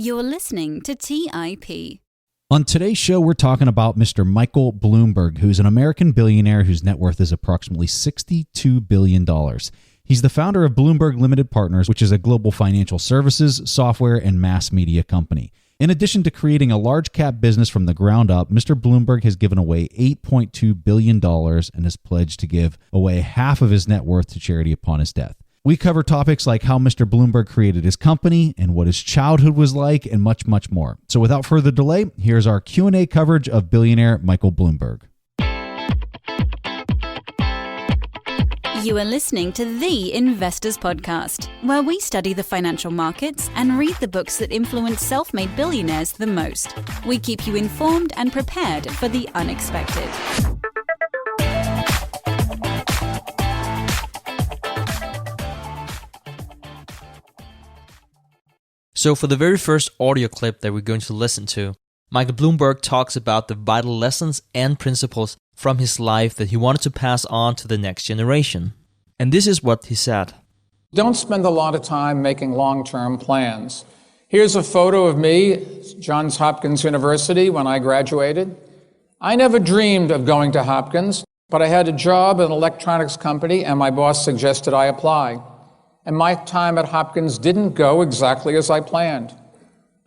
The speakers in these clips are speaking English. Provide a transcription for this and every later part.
You're listening to TIP. On today's show, we're talking about Mr. Michael Bloomberg, who's an American billionaire whose net worth is approximately $62 billion. He's the founder of Bloomberg Limited Partners, which is a global financial services, software, and mass media company. In addition to creating a large cap business from the ground up, Mr. Bloomberg has given away $8.2 billion and has pledged to give away half of his net worth to charity upon his death. We cover topics like how Mr. Bloomberg created his company and what his childhood was like and much, much more. So without further delay, here's our Q&A coverage of billionaire Michael Bloomberg. You are listening to The Investors Podcast, where we study the financial markets and read the books that influence self-made billionaires the most. We keep you informed and prepared for the unexpected. So for the very first audio clip that we're going to listen to, Michael Bloomberg talks about the vital lessons and principles from his life that he wanted to pass on to the next generation. And this is what he said. Don't spend a lot of time making long-term plans. Here's a photo of me, Johns Hopkins University, when I graduated. I never dreamed of going to Hopkins, but I had a job at an electronics company and my boss suggested I apply. And my time at Hopkins didn't go exactly as I planned.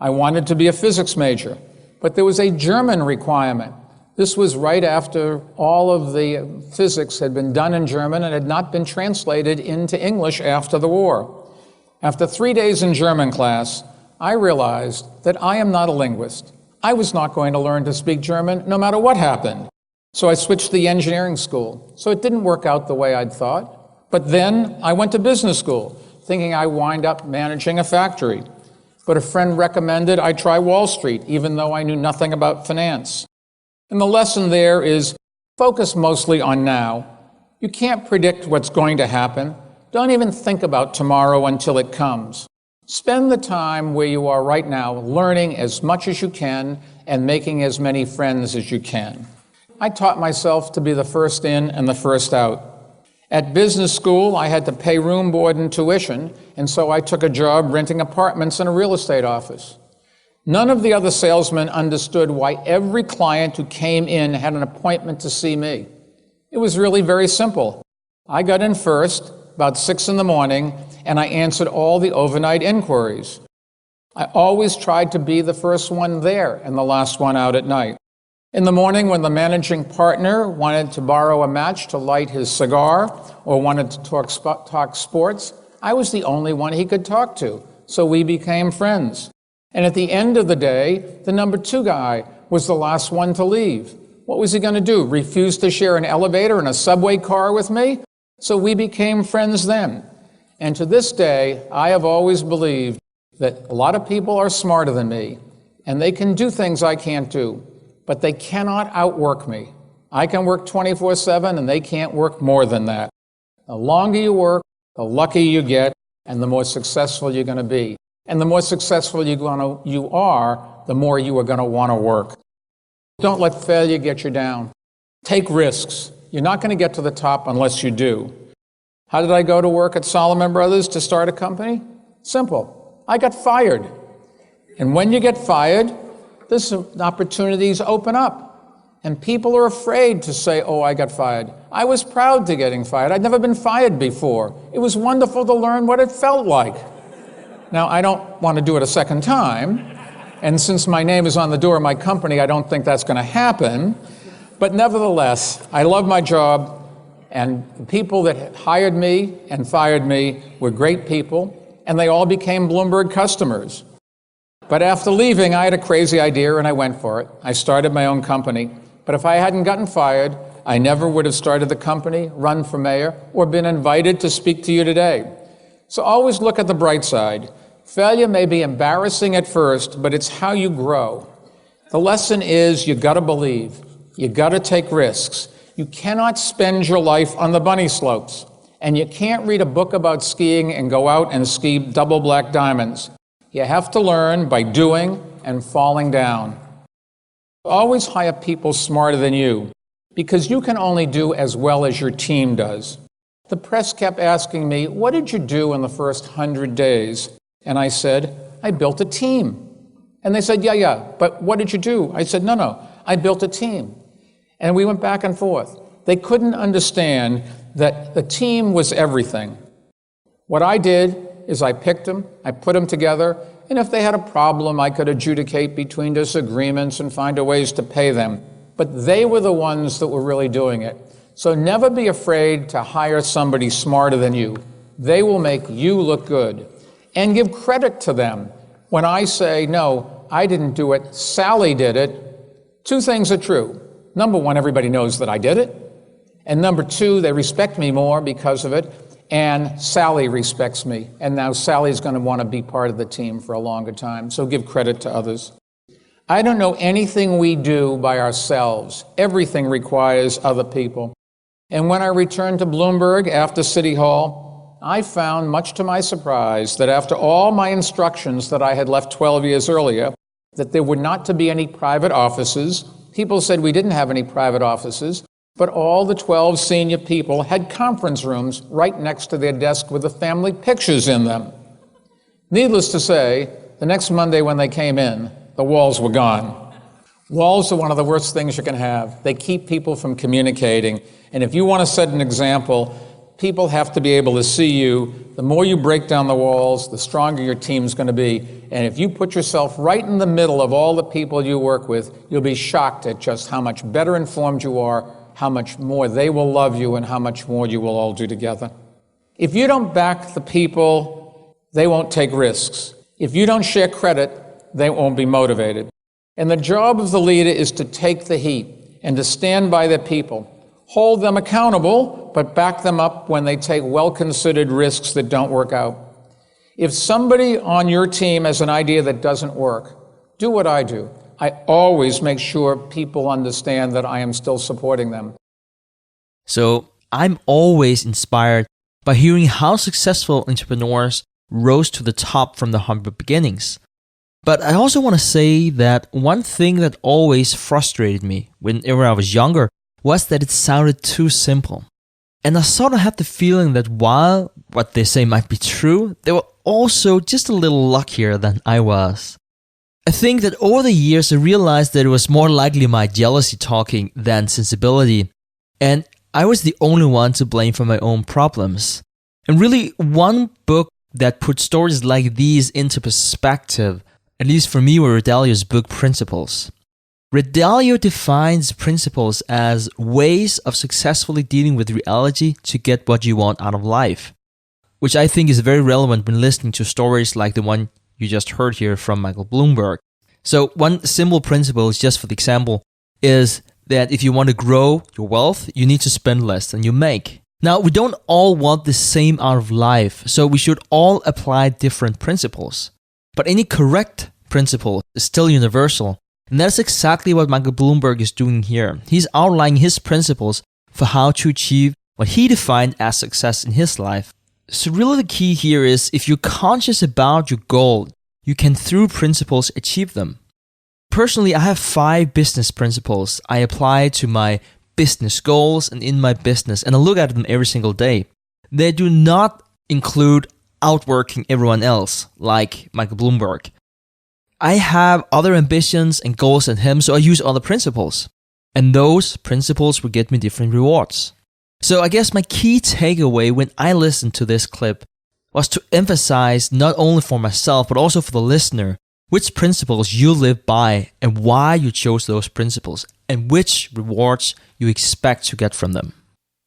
I wanted to be a physics major, but there was a German requirement. This was right after all of the physics had been done in German and had not been translated into English after the war. After 3 days in German class, I realized that I am not a linguist. I was not going to learn to speak German no matter what happened. So I switched to the engineering school. So it didn't work out the way I'd thought. But then I went to business school, thinking I'd wind up managing a factory. But a friend recommended I try Wall Street, even though I knew nothing about finance. And the lesson there is focus mostly on now. You can't predict what's going to happen. Don't even think about tomorrow until it comes. Spend the time where you are right now, learning as much as you can and making as many friends as you can. I taught myself to be the first in and the first out. At business school, I had to pay room, board, and tuition, and so I took a job renting apartments in a real estate office. None of the other salesmen understood why every client who came in had an appointment to see me. It was really very simple. I got in first, about 6 in the morning, and I answered all the overnight inquiries. I always tried to be the first one there and the last one out at night. In the morning, when the managing partner wanted to borrow a match to light his cigar or wanted to talk sports, I was the only one he could talk to, so we became friends. And at the end of the day, the number 2 guy was the last one to leave. What was he going to do, refuse to share an elevator and a subway car with me? So we became friends then. And to this day, I have always believed that a lot of people are smarter than me, and they can do things I can't do. But they cannot outwork me. I can work 24/7 and they can't work more than that. The longer you work, the luckier you get and the more successful you're going to be. And the more successful you are, the more you are going to want to work. Don't let failure get you down. Take risks. You're not going to get to the top unless you do. How did I go to work at Solomon Brothers to start a company? Simple. I got fired. And when you get fired, opportunities open up. And people are afraid to say, oh, I got fired. I was proud to getting fired. I'd never been fired before. It was wonderful to learn what it felt like. Now, I don't want to do it a second time. And since my name is on the door of my company, I don't think that's going to happen. But nevertheless, I love my job. And the people that hired me and fired me were great people. And they all became Bloomberg customers. But after leaving, I had a crazy idea and I went for it. I started my own company. But if I hadn't gotten fired, I never would have started the company, run for mayor, or been invited to speak to you today. So always look at the bright side. Failure may be embarrassing at first, but it's how you grow. The lesson is you gotta believe. You gotta take risks. You cannot spend your life on the bunny slopes. And you can't read a book about skiing and go out and ski double black diamonds. You have to learn by doing and falling down. Always hire people smarter than you, because you can only do as well as your team does. The press kept asking me, what did you do in the first 100 days? And I said, I built a team. And they said, yeah, but what did you do? I said, no, I built a team. And we went back and forth. They couldn't understand that the team was everything. What I did is I picked them, I put them together, and if they had a problem, I could adjudicate between disagreements and find a ways to pay them. But they were the ones that were really doing it. So never be afraid to hire somebody smarter than you. They will make you look good. And give credit to them. When I say, no, I didn't do it, Sally did it, two things are true. Number one, everybody knows that I did it. And number two, they respect me more because of it. And Sally respects me. And now Sally's going to want to be part of the team for a longer time. So give credit to others. I don't know anything we do by ourselves. Everything requires other people. And when I returned to Bloomberg after City Hall, I found, much to my surprise, that after all my instructions that I had left 12 years earlier, that there were not to be any private offices. People said we didn't have any private offices, but all the 12 senior people had conference rooms right next to their desk with the family pictures in them. Needless to say, the next Monday when they came in, the walls were gone. Walls are one of the worst things you can have. They keep people from communicating. And if you want to set an example, people have to be able to see you. The more you break down the walls, the stronger your team's going to be. And if you put yourself right in the middle of all the people you work with, you'll be shocked at just how much better informed you are, how much more they will love you, and how much more you will all do together. If you don't back the people, they won't take risks. If you don't share credit, they won't be motivated. And the job of the leader is to take the heat and to stand by their people. Hold them accountable, but back them up when they take well-considered risks that don't work out. If somebody on your team has an idea that doesn't work, do what I do. I always make sure people understand that I am still supporting them. So I'm always inspired by hearing how successful entrepreneurs rose to the top from the humble beginnings. But I also want to say that one thing that always frustrated me whenever I was younger was that it sounded too simple. And I sort of had the feeling that while what they say might be true, they were also just a little luckier than I was. I think that over the years I realized that it was more likely my jealousy talking than sensibility, and I was the only one to blame for my own problems. And really, one book that put stories like these into perspective, at least for me, were Ray Dalio's book Principles. Ray Dalio defines principles as ways of successfully dealing with reality to get what you want out of life, which I think is very relevant when listening to stories like the one you just heard here from Michael Bloomberg. So one simple principle, just for the example, is that if you want to grow your wealth, you need to spend less than you make. Now, we don't all want the same out of life, so we should all apply different principles. But any correct principle is still universal. And that's exactly what Michael Bloomberg is doing here. He's outlining his principles for how to achieve what he defined as success in his life. So really the key here is if you're conscious about your goal, you can through principles achieve them. Personally, I have 5 business principles I apply to my business goals and in my business, and I look at them every single day. They do not include outworking everyone else, like Michael Bloomberg. I have other ambitions and goals than him, so I use other principles. And those principles will get me different rewards. So I guess my key takeaway when I listened to this clip was to emphasize not only for myself, but also for the listener, which principles you live by and why you chose those principles and which rewards you expect to get from them.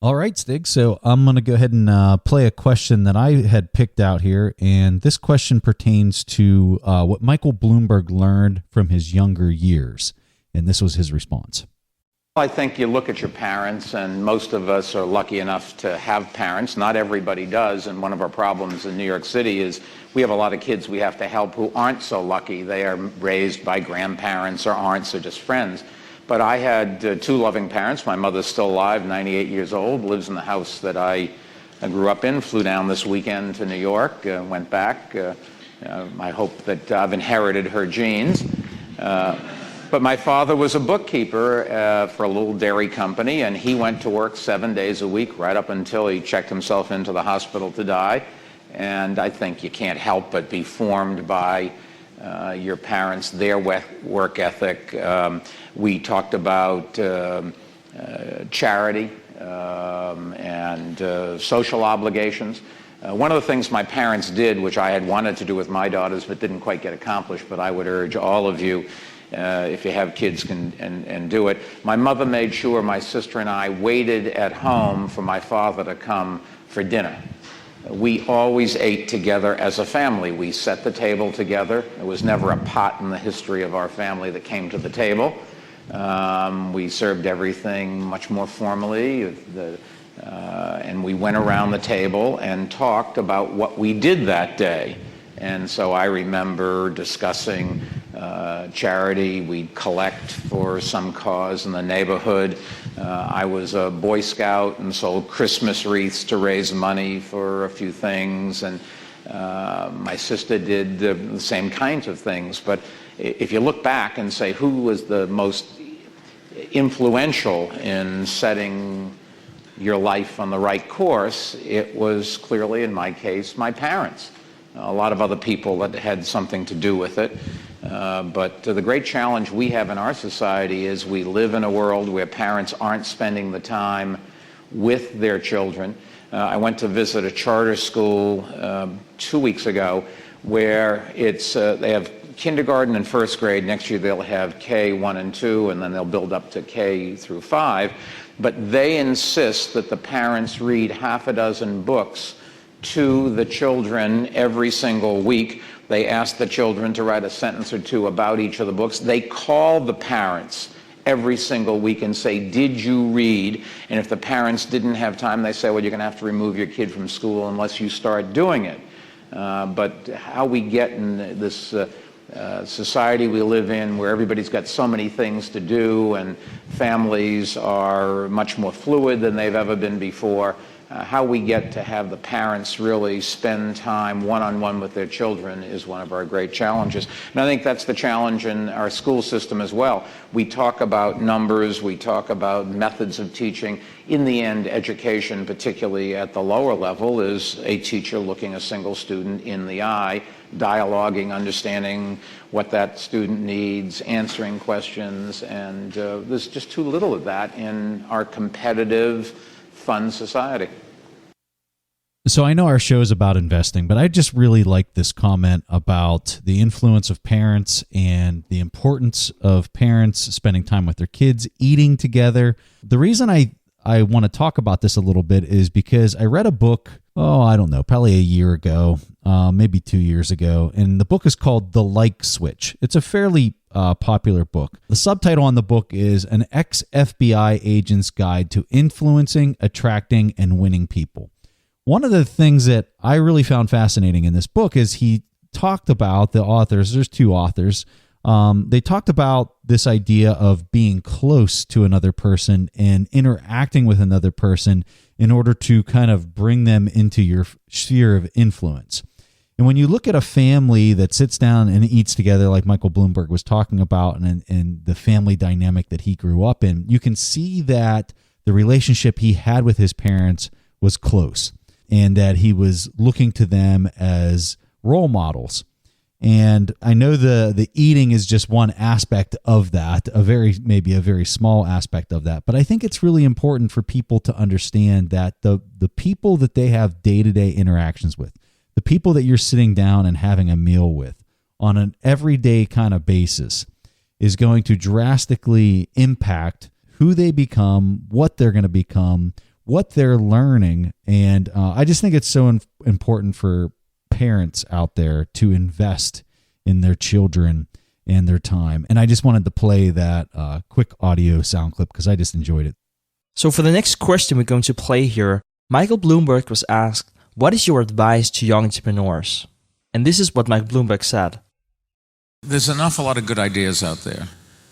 All right, Stig. So I'm going to go ahead and play a question that I had picked out here. And this question pertains to what Michael Bloomberg learned from his younger years. And this was his response. I think you look at your parents, and most of us are lucky enough to have parents. Not everybody does. And one of our problems in New York City is we have a lot of kids we have to help who aren't so lucky. They are raised by grandparents or aunts or just friends. But I had 2 loving parents. My mother's still alive, 98 years old, lives in the house that I grew up in, flew down this weekend to New York, went back. I hope that I've inherited her genes. But my father was a bookkeeper for a little dairy company, and he went to work 7 days a week right up until he checked himself into the hospital to die. And I think you can't help but be formed by your parents, their work ethic. We talked about charity and social obligations. One of the things my parents did, which I had wanted to do with my daughters but didn't quite get accomplished, but I would urge all of you, if you have kids, and do it. My mother made sure my sister and I waited at home for my father to come for dinner. We always ate together as a family. We set the table together. There was never a pot in the history of our family that came to the table. We served everything much more formally, and we went around the table and talked about what we did that day. And so I remember discussing charity. We'd collect for some cause in the neighborhood. I was a Boy Scout and sold Christmas wreaths to raise money for a few things, and my sister did the same kinds of things. But if you look back and say who was the most influential in setting your life on the right course, it was clearly, in my case, my parents. A lot of other people that had something to do with it. But the great challenge we have in our society is we live in a world where parents aren't spending the time with their children. I went to visit a charter school 2 weeks ago where they have kindergarten and first grade. Next year they'll have K1 and 2, and then they'll build up to K through 5. But they insist that the parents read half a dozen books to the children every single week. They ask the children to write a sentence or two about each of the books. They call the parents every single week and say, did you read? And if the parents didn't have time, they say, well, you're going to have to remove your kid from school unless you start doing it. But how we get in this society we live in, where everybody's got so many things to do and families are much more fluid than they've ever been before, how we get to have the parents really spend time one-on-one with their children is one of our great challenges. And I think that's the challenge in our school system as well. We talk about numbers, we talk about methods of teaching. In the end, education, particularly at the lower level, is a teacher looking a single student in the eye, dialoguing, understanding what that student needs, answering questions, and there's just too little of that in our competitive, fun society. So I know our show is about investing, but I just really like this comment about the influence of parents and the importance of parents spending time with their kids, eating together. The reason I want to talk about this a little bit is because I read a book, I don't know, probably a year ago, maybe 2 years ago, and the book is called The Like Switch. It's a fairly popular book. The subtitle on the book is An Ex-FBI Agent's Guide to Influencing, Attracting, and Winning People. One of the things that I really found fascinating in this book is he talked about the authors. There's two authors. They talked about this idea of being close to another person and interacting with another person in order to kind of bring them into your sphere of influence. And when you look at a family that sits down and eats together, like Michael Bloomberg was talking about, and the family dynamic that he grew up in, you can see that the relationship he had with his parents was close and that he was looking to them as role models. And I know the eating is just one aspect of that, maybe a very small aspect of that. But I think it's really important for people to understand that the people that they have day-to-day interactions with, the people that you're sitting down and having a meal with on an everyday kind of basis, is going to drastically impact who they become, what they're going to become, what they're learning. And I just think it's so important for parents out there to invest in their children and their time. And I just wanted to play that quick audio sound clip because I just enjoyed it. So for the next question we're going to play here, Michael Bloomberg was asked, what is your advice to young entrepreneurs? And this is what Michael Bloomberg said. There's an awful lot of good ideas out there,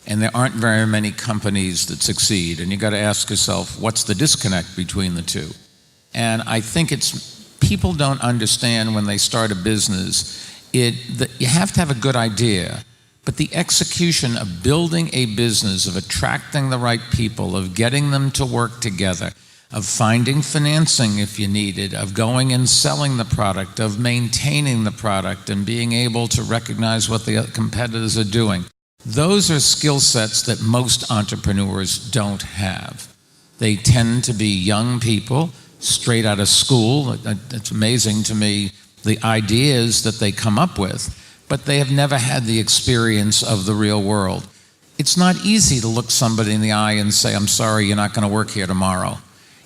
and there aren't very many companies that succeed. And you got to ask yourself, what's the disconnect between the two? And I think people don't understand when they start a business, that you have to have a good idea, but the execution of building a business, of attracting the right people, of getting them to work together, of finding financing if you need it, of going and selling the product, of maintaining the product, and being able to recognize what the competitors are doing. Those are skill sets that most entrepreneurs don't have. They tend to be young people, straight out of school. It's amazing to me the ideas that they come up with, but they have never had the experience of the real world. It's not easy to look somebody in the eye and say, I'm sorry, you're not going to work here tomorrow.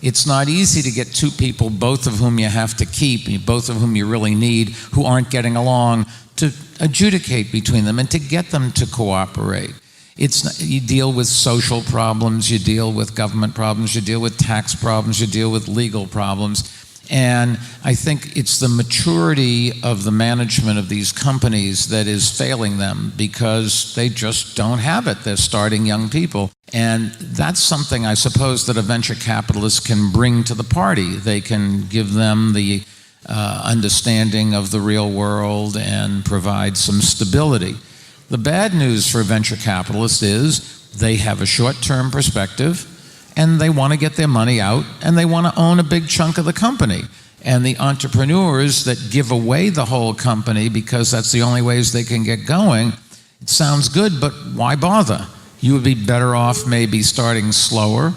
It's not easy to get two people, both of whom you have to keep, both of whom you really need, who aren't getting along, to adjudicate between them and to get them to cooperate. You deal with social problems, you deal with government problems, you deal with tax problems, you deal with legal problems. And I think it's the maturity of the management of these companies that is failing them because they just don't have it. They're starting young people. And that's something I suppose that a venture capitalist can bring to the party. They can give them the understanding of the real world and provide some stability. The bad news for venture capitalists is they have a short-term perspective, and they want to get their money out, and they want to own a big chunk of the company. And the entrepreneurs that give away the whole company because that's the only ways they can get going, it sounds good, but why bother? You would be better off maybe starting slower,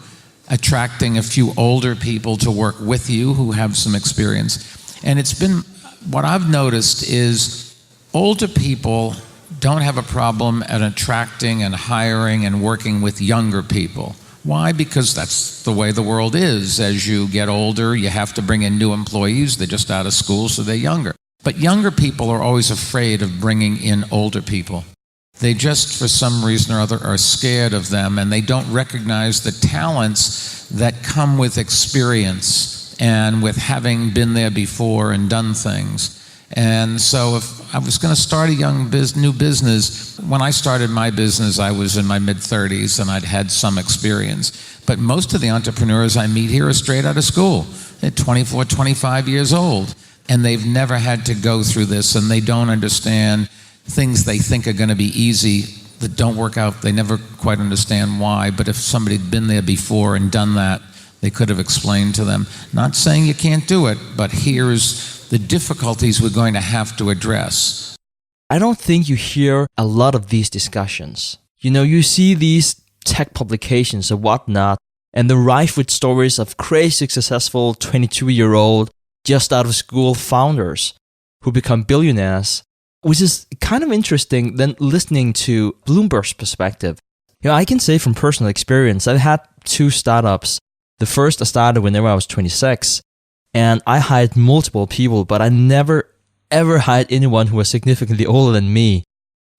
attracting a few older people to work with you who have some experience. And it's been, what I've noticed is older people don't have a problem at attracting and hiring and working with younger people. Why? Because that's the way the world is. As you get older, you have to bring in new employees. They're just out of school, so they're younger. But younger people are always afraid of bringing in older people. They just, for some reason or other, are scared of them, and they don't recognize the talents that come with experience and with having been there before and done things. And so if I was going to start a new business, when I started my business, I was in my mid-30s and I'd had some experience. But most of the entrepreneurs I meet here are straight out of school. They're 24, 25 years old. And they've never had to go through this, and they don't understand things they think are going to be easy that don't work out. They never quite understand why. But if somebody had been there before and done that, they could have explained to them. Not saying you can't do it, but here's the difficulties we're going to have to address. I don't think you hear a lot of these discussions. You see these tech publications or whatnot, and they're rife with stories of crazy successful 22-year-old, just out of school founders who become billionaires, which is kind of interesting than listening to Bloomberg's perspective. I can say from personal experience, I've had 2 startups. The first I started whenever I was 26. And I hired multiple people, but I never, ever hired anyone who was significantly older than me.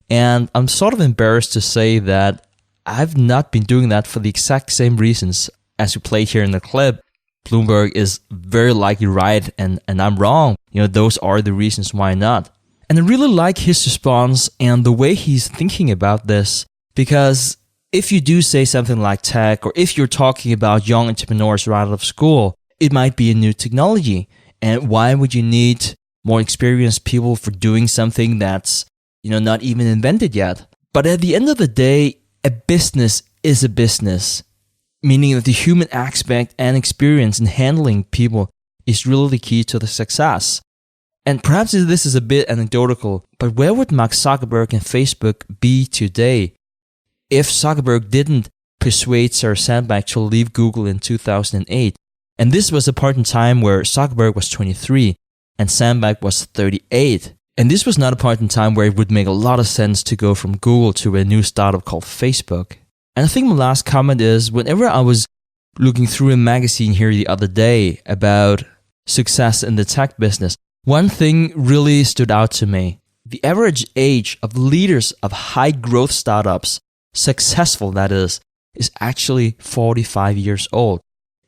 And I'm sort of embarrassed to say that I've not been doing that for the exact same reasons as you played here in the clip. Bloomberg is very likely right, and I'm wrong. Those are the reasons why not. And I really like his response and the way he's thinking about this, because if you do say something like tech, or if you're talking about young entrepreneurs right out of school, it might be a new technology. And why would you need more experienced people for doing something that's, not even invented yet? But at the end of the day, a business is a business, meaning that the human aspect and experience in handling people is really the key to the success. And perhaps this is a bit anecdotal, but where would Mark Zuckerberg and Facebook be today if Zuckerberg didn't persuade Sarah Sandbach to leave Google in 2008? And this was a point in time where Zuckerberg was 23 and Sandbach was 38. And this was not a point in time where it would make a lot of sense to go from Google to a new startup called Facebook. And I think my last comment is, whenever I was looking through a magazine here the other day about success in the tech business, one thing really stood out to me. The average age of leaders of high growth startups, successful that is actually 45 years old.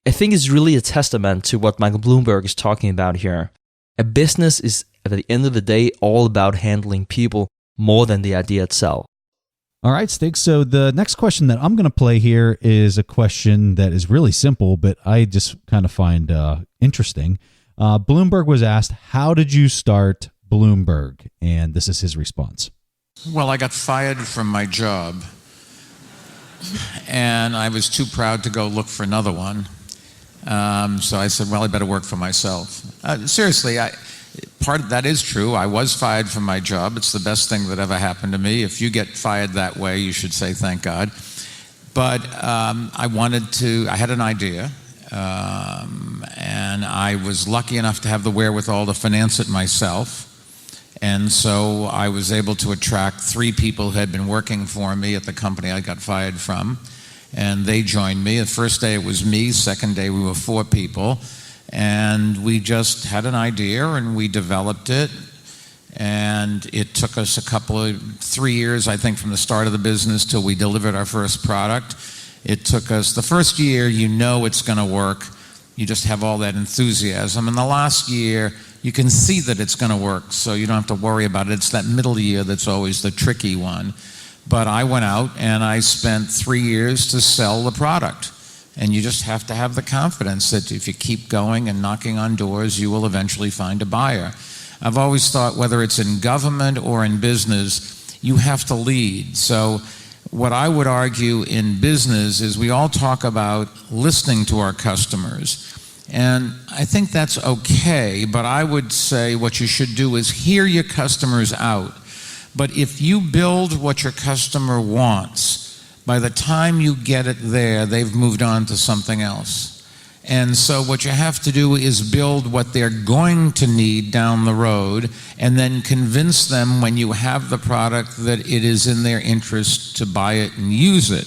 I think it's really a testament to what Michael Bloomberg is talking about here. A business is, at the end of the day, all about handling people more than the idea itself. All right, Stig. So the next question that I'm going to play here is a question that is really simple, but I just kind of find interesting. Bloomberg was asked, how did you start Bloomberg? And this is his response. Well, I got fired from my job, and I was too proud to go look for another one. So I said, well, I better work for myself. Seriously, part of that is true. I was fired from my job. It's the best thing that ever happened to me. If you get fired that way, you should say thank God. But I had an idea, and I was lucky enough to have the wherewithal to finance it myself. And so I was able to attract 3 people who had been working for me at the company I got fired from. And they joined me. The first day it was me. Second day we were 4 people. And we just had an idea and we developed it. And it took us 3 years, I think, from the start of the business till we delivered our first product. It took us, the first year, you know it's going to work. You just have all that enthusiasm. And the last year, you can see that it's going to work, so you don't have to worry about it. It's that middle year that's always the tricky one. But I went out and I spent 3 years to sell the product. And you just have to have the confidence that if you keep going and knocking on doors, you will eventually find a buyer. I've always thought whether it's in government or in business, you have to lead. So what I would argue in business is we all talk about listening to our customers. And I think that's okay, but I would say what you should do is hear your customers out. But if you build what your customer wants, by the time you get it there, they've moved on to something else. And so what you have to do is build what they're going to need down the road and then convince them when you have the product that it is in their interest to buy it and use it.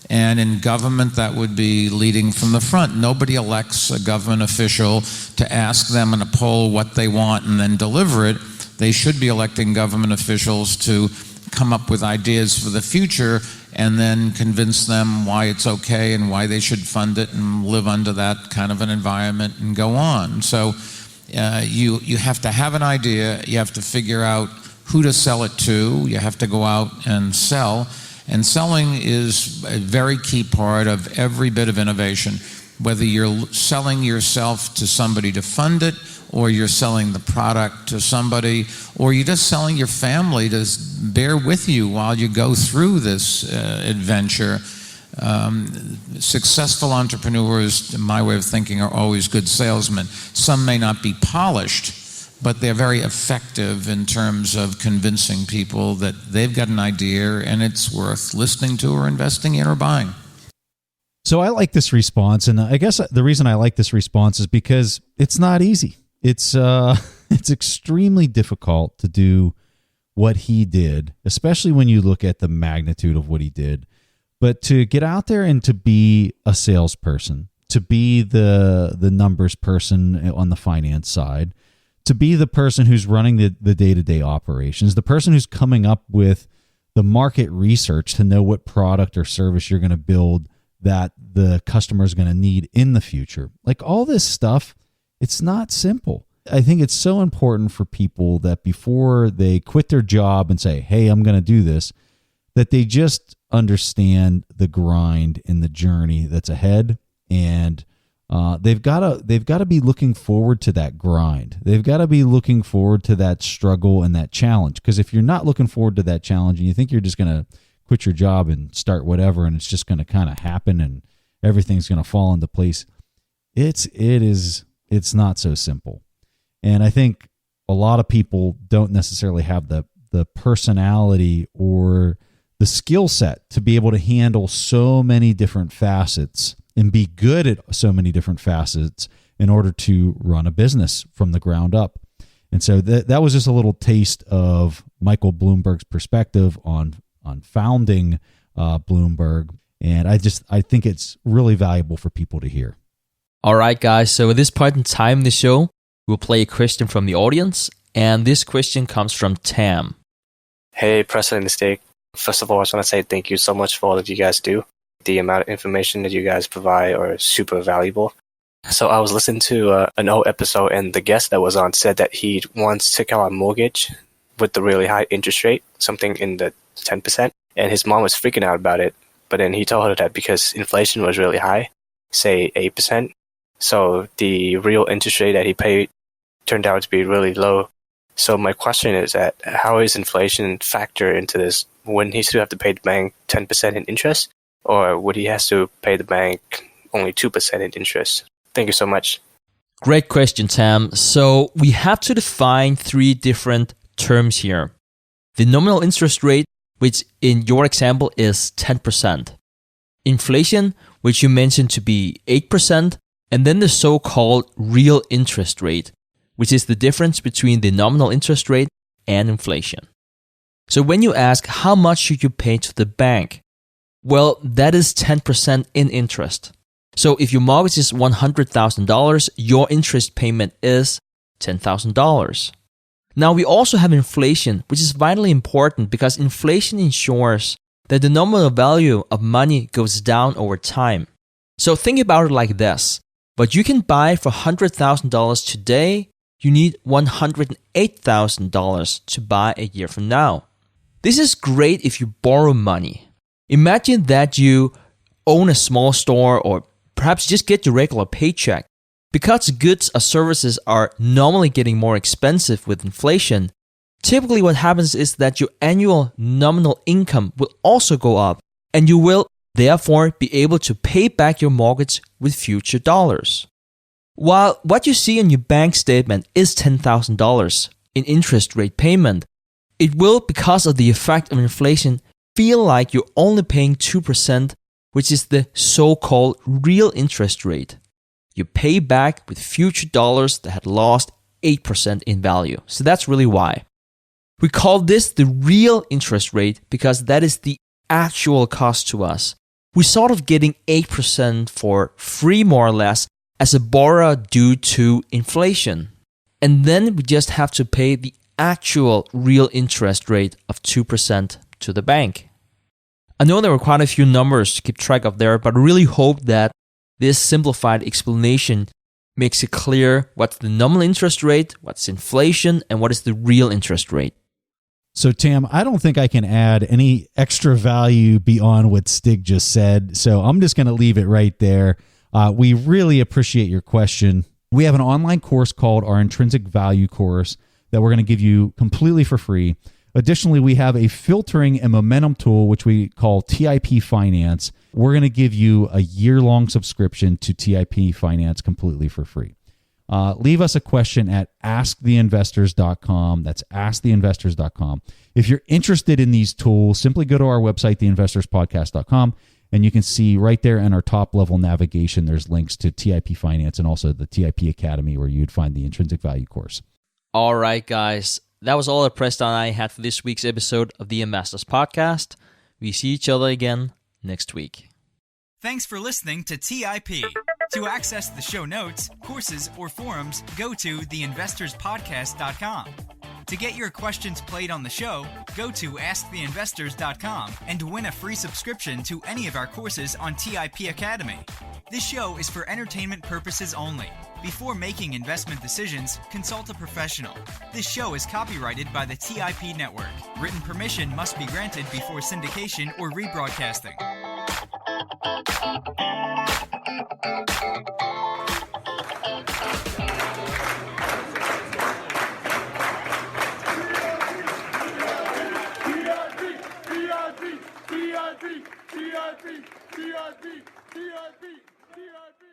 And in government, that would be leading from the front. Nobody elects a government official to ask them in a poll what they want and then deliver it. They should be electing government officials to come up with ideas for the future and then convince them why it's okay and why they should fund it and live under that kind of an environment and go on. So you have to have an idea. You have to figure out who to sell it to. You have to go out and sell. And selling is a very key part of every bit of innovation, whether you're selling yourself to somebody to fund it, or you're selling the product to somebody, or you're just selling your family to bear with you while you go through this adventure. Successful entrepreneurs, in my way of thinking, are always good salesmen. Some may not be polished, but they're very effective in terms of convincing people that they've got an idea and it's worth listening to or investing in or buying. So I like this response, and I guess the reason I like this response is because it's not easy. It's extremely difficult to do what he did, especially when you look at the magnitude of what he did. But to get out there and to be a salesperson, to be the numbers person on the finance side, to be the person who's running the day-to-day operations, the person who's coming up with the market research to know what product or service you're going to build that the customer is going to need in the future. Like all this stuff, it's not simple. I think it's so important for people that before they quit their job and say, hey, I'm going to do this, that they just understand the grind and the journey that's ahead. And they've got to be looking forward to that grind. They've got to be looking forward to that struggle and that challenge. Because if you're not looking forward to that challenge and you think you're just going to quit your job and start whatever and it's just going to kind of happen and everything's going to fall into place, it's not so simple. And I think a lot of people don't necessarily have the personality or the skill set to be able to handle so many different facets and be good at so many different facets in order to run a business from the ground up. And so that was just a little taste of Michael Bloomberg's perspective on founding Bloomberg. And I think it's really valuable for people to hear. All right, guys. So at this point in time in the show, we'll play a question from the audience. And this question comes from Tam. Hey, President Steak. First of all, I just want to say thank you so much for all that you guys do. The amount of information that you guys provide are super valuable. So I was listening to an old episode, and the guest that was on said that he once took out a mortgage with the really high interest rate, something in the 10%, and his mom was freaking out about it. But then he told her that because inflation was really high, say 8%, so the real interest rate that he paid turned out to be really low. So my question is that how is inflation factor into this? Wouldn't he still have to pay the bank 10% in interest? Or would he have to pay the bank only 2% in interest? Thank you so much. Great question, Tam. So we have to define 3 different terms here. The nominal interest rate, which in your example is 10%. Inflation, which you mentioned to be 8%. And then the so-called real interest rate, which is the difference between the nominal interest rate and inflation. So when you ask how much should you pay to the bank, well, that is 10% in interest. So if your mortgage is $100,000, your interest payment is $10,000. Now we also have inflation, which is vitally important because inflation ensures that the nominal value of money goes down over time. So think about it like this. What you can buy for $100,000 today, you need $108,000 to buy a year from now. This is great if you borrow money. Imagine that you own a small store or perhaps just get your regular paycheck. Because goods or services are normally getting more expensive with inflation, typically what happens is that your annual nominal income will also go up, and you will therefore be able to pay back your mortgage with future dollars. While what you see in your bank statement is $10,000 in interest rate payment, it will, because of the effect of inflation, feel like you're only paying 2%, which is the so-called real interest rate. You pay back with future dollars that had lost 8% in value. So that's really why. We call this the real interest rate because that is the actual cost to us. We're sort of getting 8% for free, more or less, as a borrower due to inflation. And then we just have to pay the actual real interest rate of 2% to the bank. I know there were quite a few numbers to keep track of there, but I really hope that this simplified explanation makes it clear what's the nominal interest rate, what's inflation, and what is the real interest rate. So, Tam, I don't think I can add any extra value beyond what Stig just said, so I'm just going to leave it right there. We really appreciate your question. We have an online course called our Intrinsic Value course that we're going to give you completely for free. Additionally, we have a filtering and momentum tool, which we call TIP Finance. We're going to give you a year-long subscription to TIP Finance completely for free. Leave us a question at asktheinvestors.com. That's asktheinvestors.com. If you're interested in these tools, simply go to our website, theinvestorspodcast.com, and you can see right there in our top-level navigation, there's links to TIP Finance and also the TIP Academy where you'd find the Intrinsic Value course. All right, guys. That was all the press time I had for this week's episode of the Investors Podcast. We see each other again next week. Thanks for listening to TIP. To access the show notes, courses, or forums, go to theinvestorspodcast.com. To get your questions played on the show, go to asktheinvestors.com and win a free subscription to any of our courses on TIP Academy. This show is for entertainment purposes only. Before making investment decisions, consult a professional. This show is copyrighted by the TIP Network. Written permission must be granted before syndication or rebroadcasting. TIP.